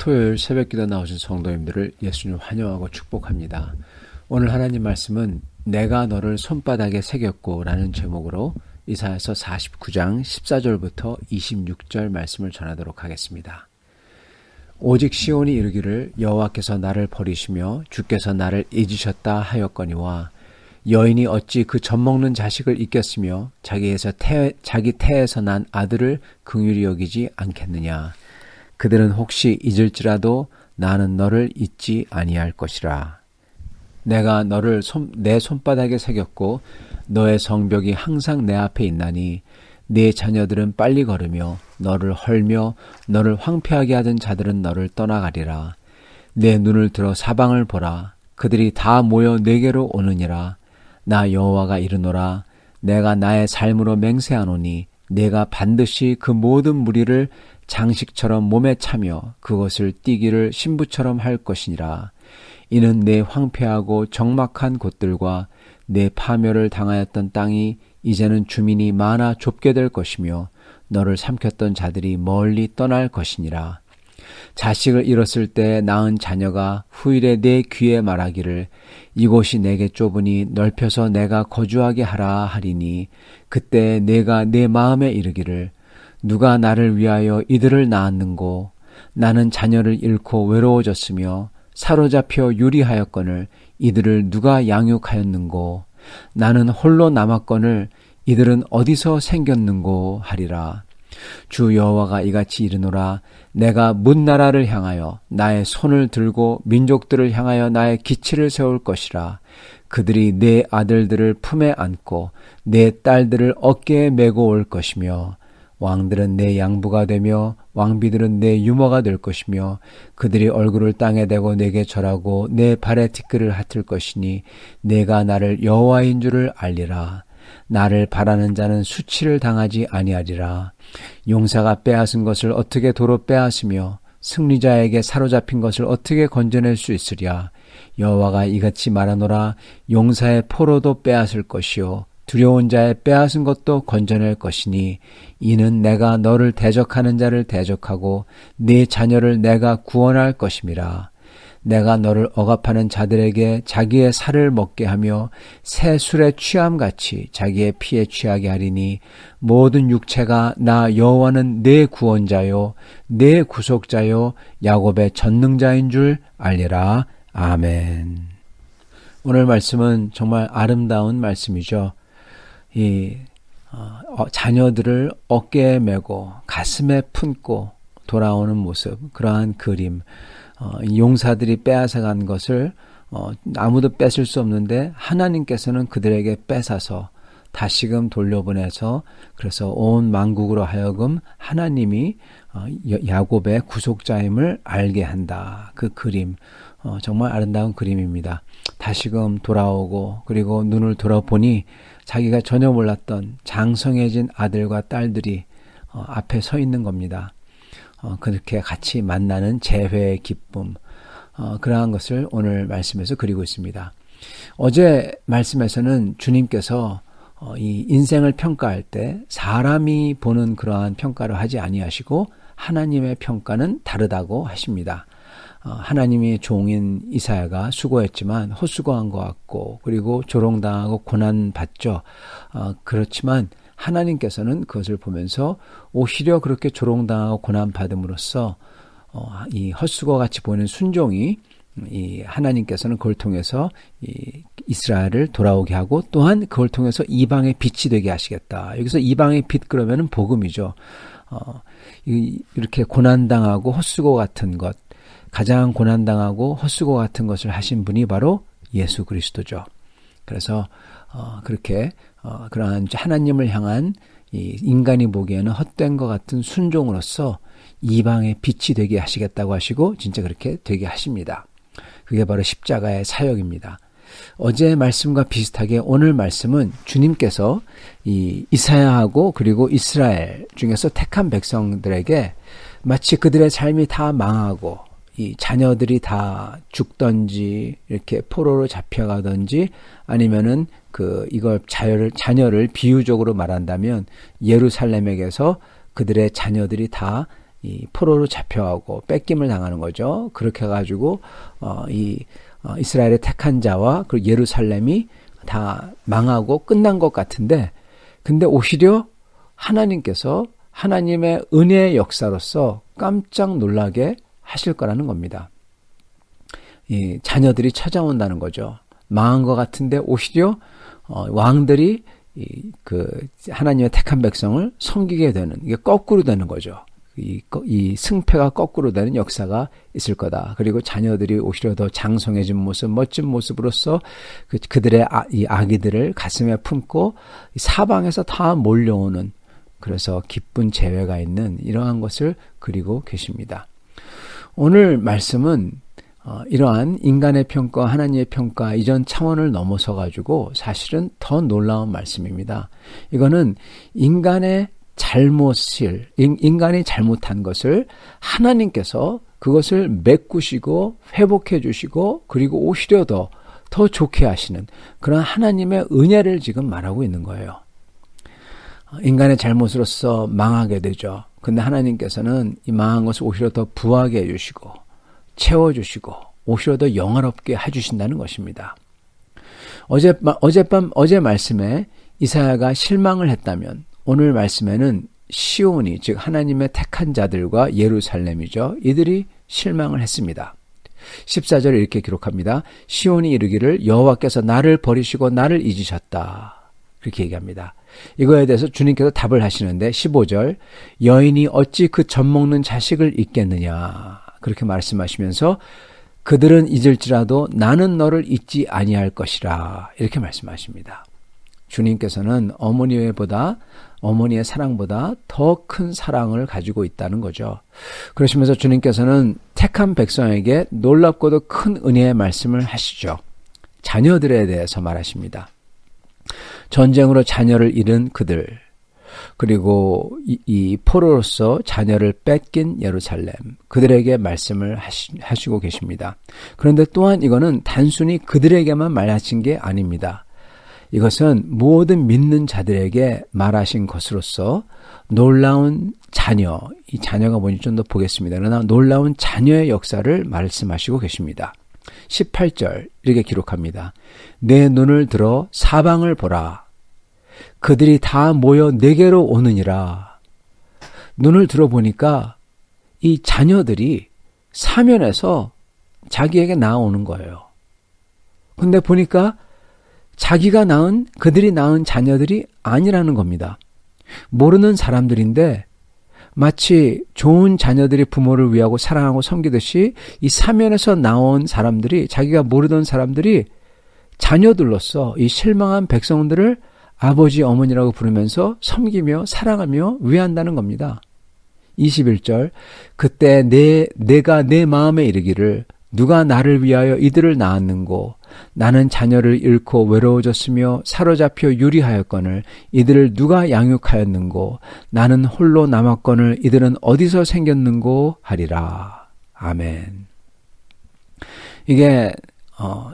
토요일 새벽기도 나오신 성도님들을 예수님 환영하고 축복합니다. 오늘 하나님 말씀은 내가 너를 손바닥에 새겼고 라는 제목으로 이사야서 49장 14절부터 26절 말씀을 전하도록 하겠습니다. 오직 시온이 이르기를 여호와께서 나를 버리시며 주께서 나를 잊으셨다 하였거니와 여인이 어찌 그 젖먹는 자식을 잊겠으며 자기 태에서 난 아들을 긍휼히 여기지 않겠느냐. 그들은 혹시 잊을지라도 나는 너를 잊지 아니할 것이라. 내가 너를 내 손바닥에 새겼고 너의 성벽이 항상 내 앞에 있나니 네 자녀들은 빨리 걸으며 너를 헐며 너를 황폐하게 하던 자들은 너를 떠나가리라. 내 눈을 들어 사방을 보라. 그들이 다 모여 내게로 오느니라. 나 여호와가 이르노라. 내가 나의 삶으로 맹세하노니 내가 반드시 그 모든 무리를 장식처럼 몸에 차며 그것을 띠기를 신부처럼 할 것이니라. 이는 내 황폐하고 적막한 곳들과 내 파멸을 당하였던 땅이 이제는 주민이 많아 좁게 될 것이며 너를 삼켰던 자들이 멀리 떠날 것이니라. 자식을 잃었을 때 낳은 자녀가 후일에 내 귀에 말하기를 이곳이 내게 좁으니 넓혀서 내가 거주하게 하라 하리니 그때 내가 내 마음에 이르기를 누가 나를 위하여 이들을 낳았는고 나는 자녀를 잃고 외로워졌으며 사로잡혀 유리하였거늘 이들을 누가 양육하였는고 나는 홀로 남았거늘 이들은 어디서 생겼는고 하리라. 주 여호와가 이같이 이르노라. 내가 문 나라를 향하여 나의 손을 들고 민족들을 향하여 나의 기치를 세울 것이라. 그들이 내 아들들을 품에 안고 내 딸들을 어깨에 메고 올 것이며 왕들은 내 양부가 되며 왕비들은 내 유모가 될 것이며 그들이 얼굴을 땅에 대고 내게 절하고 내 발에 티끌을 핫을 것이니 내가 나를 여호와인 줄을 알리라. 나를 바라는 자는 수치를 당하지 아니하리라. 용사가 빼앗은 것을 어떻게 도로 빼앗으며 승리자에게 사로잡힌 것을 어떻게 건져낼 수 있으랴. 여호와가 이같이 말하노라. 용사의 포로도 빼앗을 것이요 두려운 자의 빼앗은 것도 건져낼 것이니 이는 내가 너를 대적하는 자를 대적하고 네 자녀를 내가 구원할 것임이라. 내가 너를 억압하는 자들에게 자기의 살을 먹게 하며 새 술에 취함같이 자기의 피에 취하게 하리니 모든 육체가 나 여호와는 내 구원자요 내 구속자요 야곱의 전능자인 줄 알리라. 아멘. 오늘 말씀은 정말 아름다운 말씀이죠. 자녀들을 어깨에 메고 가슴에 품고 돌아오는 모습, 그러한 그림, 용사들이 빼앗아간 것을 아무도 뺏을 수 없는데 하나님께서는 그들에게 뺏어서 다시금 돌려보내서 그래서 온 만국으로 하여금 하나님이 야곱의 구속자임을 알게 한다. 그 그림, 정말 아름다운 그림입니다. 다시금 돌아오고 그리고 눈을 돌아보니 자기가 전혀 몰랐던 장성해진 아들과 딸들이 앞에 서 있는 겁니다. 그렇게 같이 만나는 재회의 기쁨, 그러한 것을 오늘 말씀에서 그리고 있습니다. 어제 말씀에서는 주님께서 이 인생을 평가할 때 사람이 보는 그러한 평가를 하지 아니하시고 하나님의 평가는 다르다고 하십니다. 하나님의 종인 이사야가 수고했지만 헛수고한 것 같고 그리고 조롱당하고 고난받죠. 그렇지만 하나님께서는 그것을 보면서 오히려 그렇게 조롱당하고 고난받음으로써 이 헛수고같이 보이는 순종이 이 하나님께서는 그걸 통해서 이 이스라엘을 돌아오게 하고 또한 그걸 통해서 이방의 빛이 되게 하시겠다. 여기서 이방의 빛 그러면은 복음이죠. 이렇게 고난당하고 헛수고 같은 것, 가장 고난당하고 헛수고 같은 것을 하신 분이 바로 예수 그리스도죠. 그래서 그렇게 그러한 하나님을 향한 이 인간이 보기에는 헛된 것 같은 순종으로서 이방의 빛이 되게 하시겠다고 하시고 진짜 그렇게 되게 하십니다. 그게 바로 십자가의 사역입니다. 어제의 말씀과 비슷하게 오늘 말씀은 주님께서 이 이사야하고 그리고 이스라엘 중에서 택한 백성들에게 마치 그들의 삶이 다 망하고 이 자녀들이 다 죽던지 이렇게 포로로 잡혀가던지 아니면은 이걸 자녀를 비유적으로 말한다면 예루살렘에게서 그들의 자녀들이 다 이 포로로 잡혀가고 뺏김을 당하는 거죠. 그렇게 해가지고 이스라엘의 택한 자와 그 예루살렘이 다 망하고 끝난 것 같은데, 근데 오히려 하나님께서 하나님의 은혜의 역사로서 깜짝 놀라게 하실 거라는 겁니다. 이 자녀들이 찾아온다는 거죠. 망한 것 같은데 오히려 왕들이 하나님의 택한 백성을 섬기게 되는, 이게 거꾸로 되는 거죠. 이 승패가 거꾸로 되는 역사가 있을 거다. 그리고 자녀들이 오히려 더 장성해진 모습, 멋진 모습으로서 그들의 이 아기들을 가슴에 품고 사방에서 다 몰려오는, 그래서 기쁜 재회가 있는 이러한 것을 그리고 계십니다. 오늘 말씀은 이러한 인간의 평가, 하나님의 평가 이전 차원을 넘어서 가지고 사실은 더 놀라운 말씀입니다. 이거는 인간이 잘못한 것을 하나님께서 그것을 메꾸시고 회복해 주시고 그리고 오히려 더 좋게 하시는 그런 하나님의 은혜를 지금 말하고 있는 거예요. 인간의 잘못으로서 망하게 되죠. 근데 하나님께서는 이 망한 것을 오히려 더 부하게 해주시고 채워주시고 오히려 더 영화롭게 해주신다는 것입니다. 어제 말씀에 이사야가 실망을 했다면 오늘 말씀에는 시온이, 즉 하나님의 택한 자들과 예루살렘이죠. 이들이 실망을 했습니다. 14절에 이렇게 기록합니다. 시온이 이르기를 여호와께서 나를 버리시고 나를 잊으셨다. 그렇게 얘기합니다. 이거에 대해서 주님께서 답을 하시는데 15절, 여인이 어찌 그 젖 먹는 자식을 잊겠느냐. 그렇게 말씀하시면서 그들은 잊을지라도 나는 너를 잊지 아니할 것이라. 이렇게 말씀하십니다. 주님께서는 어머니의 사랑보다 더 큰 사랑을 가지고 있다는 거죠. 그러시면서 주님께서는 택한 백성에게 놀랍고도 큰 은혜의 말씀을 하시죠. 자녀들에 대해서 말하십니다. 전쟁으로 자녀를 잃은 그들, 그리고 이 포로로서 자녀를 뺏긴 예루살렘, 그들에게 말씀을 하시고 계십니다. 그런데 또한 이거는 단순히 그들에게만 말하신 게 아닙니다. 이것은 모든 믿는 자들에게 말하신 것으로서 놀라운 자녀, 이 자녀가 뭔지 좀 더 보겠습니다. 그러나 놀라운 자녀의 역사를 말씀하시고 계십니다. 18절 이렇게 기록합니다. 내 눈을 들어 사방을 보라. 그들이 다 모여 내게로 오느니라. 눈을 들어보니까 이 자녀들이 사면에서 자기에게 나오는 거예요. 근데 보니까 그들이 낳은 자녀들이 아니라는 겁니다. 모르는 사람들인데 마치 좋은 자녀들이 부모를 위하고 사랑하고 섬기듯이 이 사면에서 나온 사람들이, 자기가 모르던 사람들이 자녀들로서 이 실망한 백성들을 아버지, 어머니라고 부르면서 섬기며 사랑하며 위한다는 겁니다. 21절, 그때 내가 내 마음에 이르기를 누가 나를 위하여 이들을 낳았는고 나는 자녀를 잃고 외로워졌으며 사로잡혀 유리하였거늘 이들을 누가 양육하였는고 나는 홀로 남았거늘 이들은 어디서 생겼는고 하리라. 아멘. 이게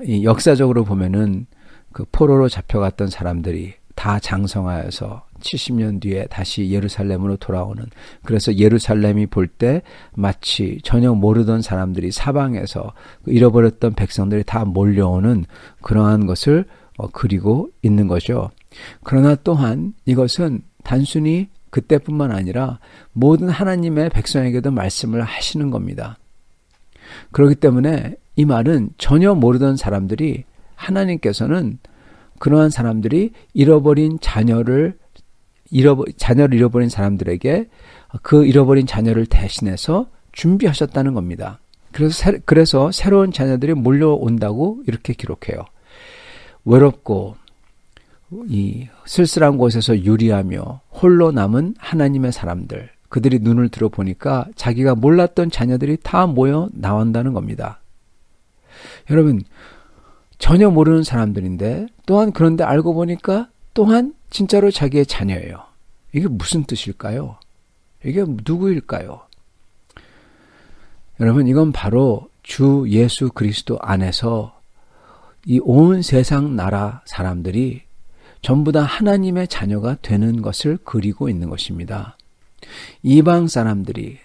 이 역사적으로 보면은 그 포로로 잡혀갔던 사람들이 다 장성하여서 70년 뒤에 다시 예루살렘으로 돌아오는, 그래서 예루살렘이 볼 때 마치 전혀 모르던 사람들이 사방에서 잃어버렸던 백성들이 다 몰려오는 그러한 것을 그리고 있는 거죠. 그러나 또한 이것은 단순히 그때뿐만 아니라 모든 하나님의 백성에게도 말씀을 하시는 겁니다. 그렇기 때문에 이 말은 전혀 모르던 사람들이, 하나님께서는 그러한 사람들이 자녀를 잃어버린 사람들에게 그 잃어버린 자녀를 대신해서 준비하셨다는 겁니다. 그래서 새로운 자녀들이 몰려온다고 이렇게 기록해요. 외롭고 이 쓸쓸한 곳에서 유리하며 홀로 남은 하나님의 사람들, 그들이 눈을 들어보니까 자기가 몰랐던 자녀들이 다 모여 나온다는 겁니다. 여러분, 전혀 모르는 사람들인데 또한 그런데 알고 보니까 또한 진짜로 자기의 자녀예요. 이게 무슨 뜻일까요? 이게 누구일까요? 여러분, 이건 바로 주 예수 그리스도 안에서 이 온 세상 나라 사람들이 전부 다 하나님의 자녀가 되는 것을 그리고 있는 것입니다. 이방 사람들이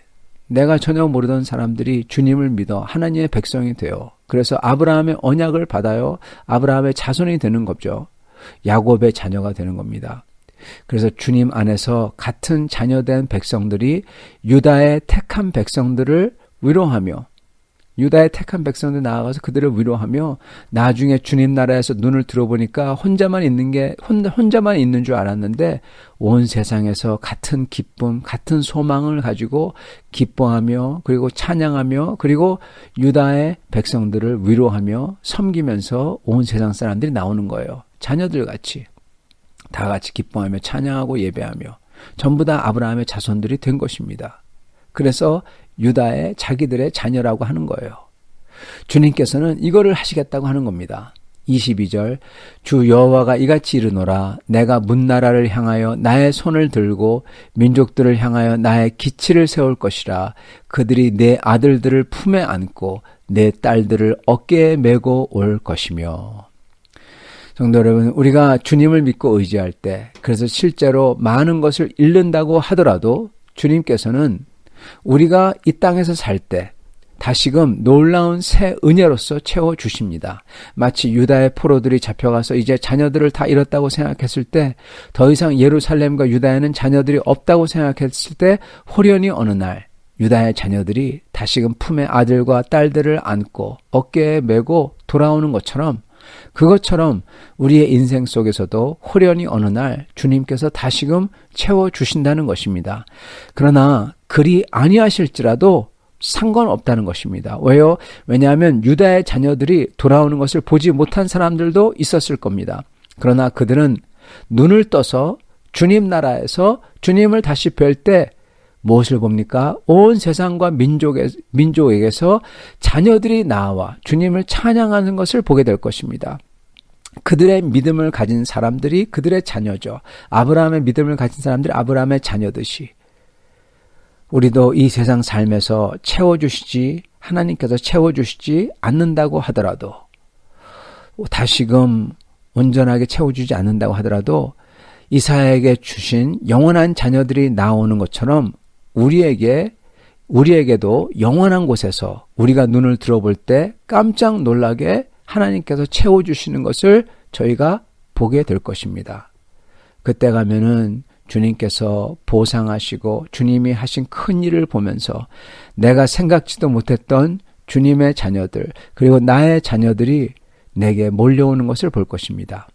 내가 전혀 모르던 사람들이 주님을 믿어 하나님의 백성이 돼요. 그래서 아브라함의 언약을 받아요. 아브라함의 자손이 되는 거죠. 야곱의 자녀가 되는 겁니다. 그래서 주님 안에서 같은 자녀된 백성들이 유다의 택한 백성들을 위로하며, 유다의 택한 백성들 나아가서 그들을 위로하며, 나중에 주님 나라에서 눈을 들어보니까 혼자만 있는 줄 알았는데 온 세상에서 같은 기쁨, 같은 소망을 가지고 기뻐하며, 그리고 찬양하며, 그리고 유다의 백성들을 위로하며 섬기면서 온 세상 사람들이 나오는 거예요. 자녀들 같이 다 같이 기뻐하며 찬양하고 예배하며 전부 다 아브라함의 자손들이 된 것입니다. 그래서 유다의 자기들의 자녀라고 하는 거예요. 주님께서는 이거를 하시겠다고 하는 겁니다. 22절, 주 여호와가 이같이 이르노라. 내가 문나라를 향하여 나의 손을 들고 민족들을 향하여 나의 기치를 세울 것이라. 그들이 내 아들들을 품에 안고 내 딸들을 어깨에 메고 올 것이며. 성도 여러분, 우리가 주님을 믿고 의지할 때, 그래서 실제로 많은 것을 잃는다고 하더라도 주님께서는 우리가 이 땅에서 살 때 다시금 놀라운 새 은혜로서 채워주십니다. 마치 유다의 포로들이 잡혀가서 이제 자녀들을 다 잃었다고 생각했을 때, 더 이상 예루살렘과 유다에는 자녀들이 없다고 생각했을 때, 호련히 어느 날 유다의 자녀들이 다시금 품에 아들과 딸들을 안고 어깨에 메고 돌아오는 것처럼, 그것처럼 우리의 인생 속에서도 호련히 어느 날 주님께서 다시금 채워주신다는 것입니다. 그러나 그리 아니하실지라도 상관없다는 것입니다. 왜요? 왜냐하면 유다의 자녀들이 돌아오는 것을 보지 못한 사람들도 있었을 겁니다. 그러나 그들은 눈을 떠서 주님 나라에서 주님을 다시 뵐 때 무엇을 봅니까? 온 세상과 민족에게서 자녀들이 나와 주님을 찬양하는 것을 보게 될 것입니다. 그들의 믿음을 가진 사람들이 그들의 자녀죠. 아브라함의 믿음을 가진 사람들이 아브라함의 자녀듯이 우리도 이 세상 삶에서 하나님께서 채워주시지 않는다고 하더라도, 다시금 온전하게 채워주지 않는다고 하더라도 이사야에게 주신 영원한 자녀들이 나오는 것처럼 우리에게도 영원한 곳에서 우리가 눈을 들어볼 때 깜짝 놀라게 하나님께서 채워주시는 것을 저희가 보게 될 것입니다. 그때 가면은 주님께서 보상하시고 주님이 하신 큰 일을 보면서 내가 생각지도 못했던 주님의 자녀들, 그리고 나의 자녀들이 내게 몰려오는 것을 볼 것입니다.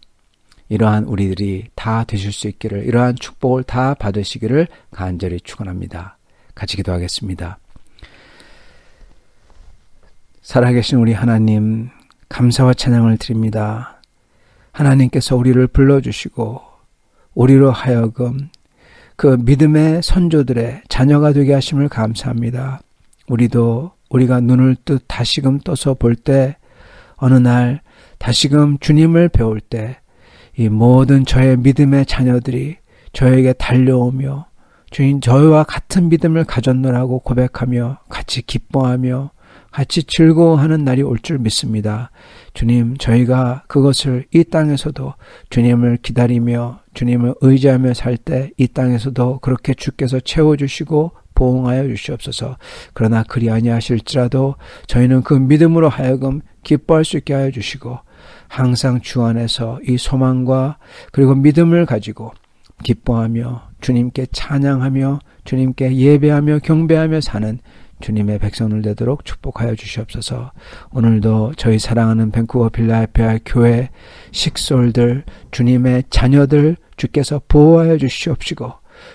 이러한 우리들이 다 되실 수 있기를, 이러한 축복을 다 받으시기를 간절히 축원합니다. 같이 기도하겠습니다. 살아계신 우리 하나님, 감사와 찬양을 드립니다. 하나님께서 우리를 불러주시고 우리로 하여금 그 믿음의 선조들의 자녀가 되게 하심을 감사합니다. 우리가 눈을 다시금 떠서 볼 때, 어느 날 다시금 주님을 배울 때 이 모든 저의 믿음의 자녀들이 저에게 달려오며 주님, 저희와 같은 믿음을 가졌노라고 고백하며 같이 기뻐하며 같이 즐거워하는 날이 올 줄 믿습니다. 주님, 저희가 그것을 이 땅에서도 주님을 기다리며 주님을 의지하며 살 때 이 땅에서도 그렇게 주께서 채워주시고 보응하여 주시옵소서. 그러나 그리 아니하실지라도 저희는 그 믿음으로 하여금 기뻐할 수 있게 하여 주시고, 항상 주 안에서 이 소망과 그리고 믿음을 가지고 기뻐하며 주님께 찬양하며 주님께 예배하며 경배하며 사는 주님의 백성들 되도록 축복하여 주시옵소서. 오늘도 저희 사랑하는 밴쿠버 필라델피아 교회 식솔들, 주님의 자녀들 주께서 보호하여 주시옵시고,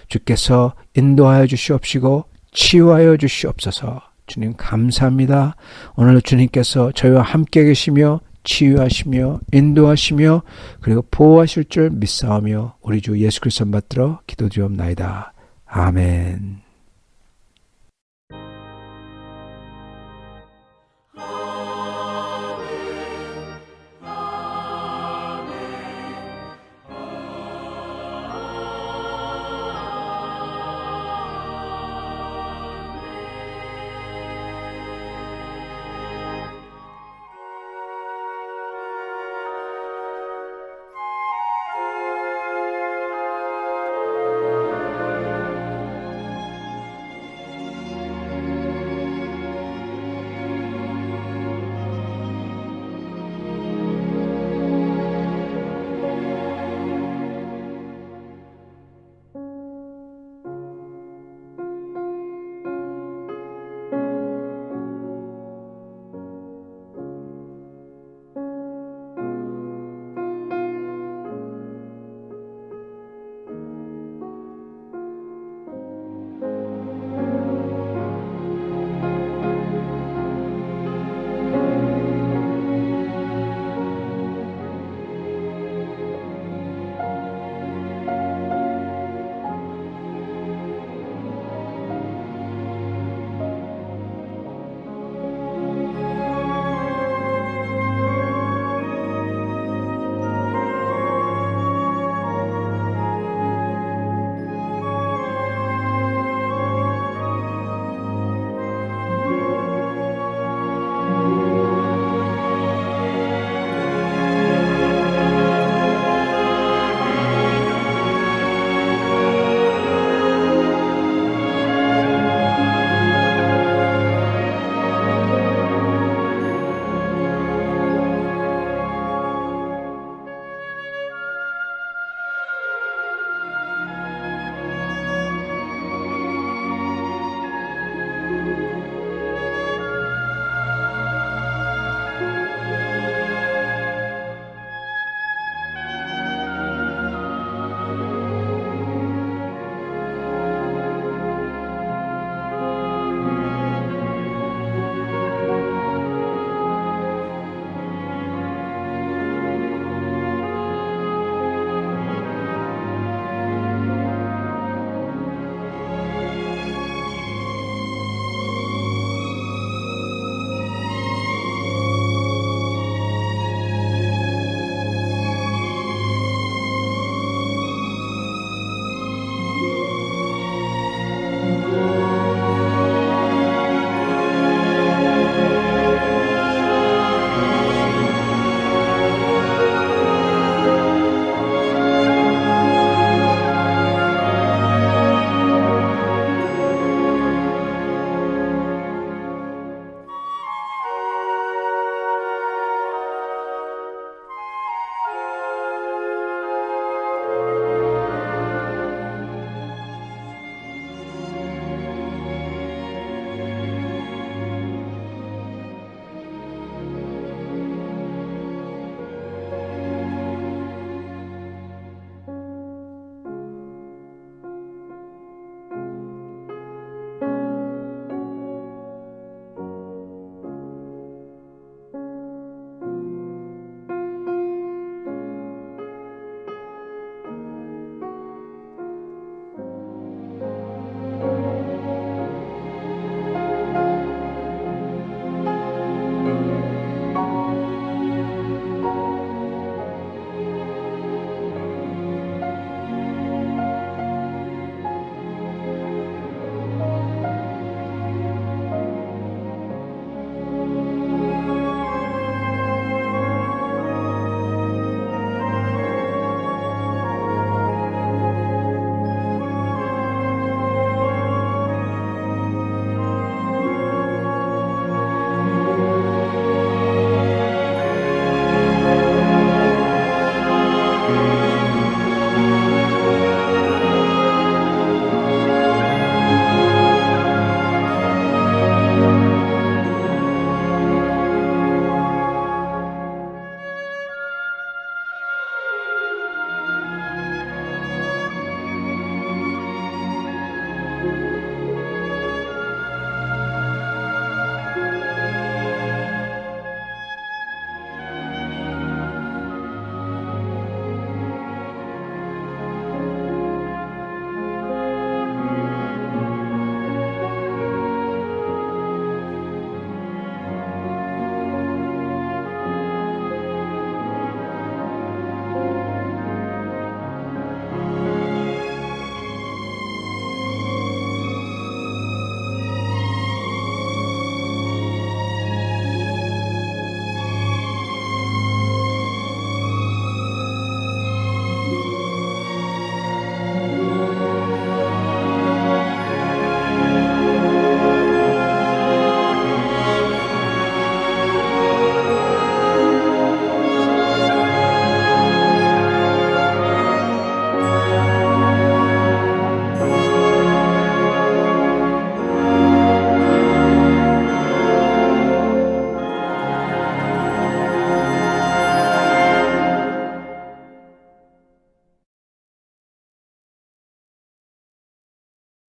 주께서 인도하여 주시옵시고 치유하여 주시옵소서. 주님 감사합니다. 오늘 주님께서 저희와 함께 계시며 치유하시며 인도하시며 그리고 보호하실 줄 믿사오며 우리 주 예수 그리스도 받들어 기도드리옵나이다. 아멘.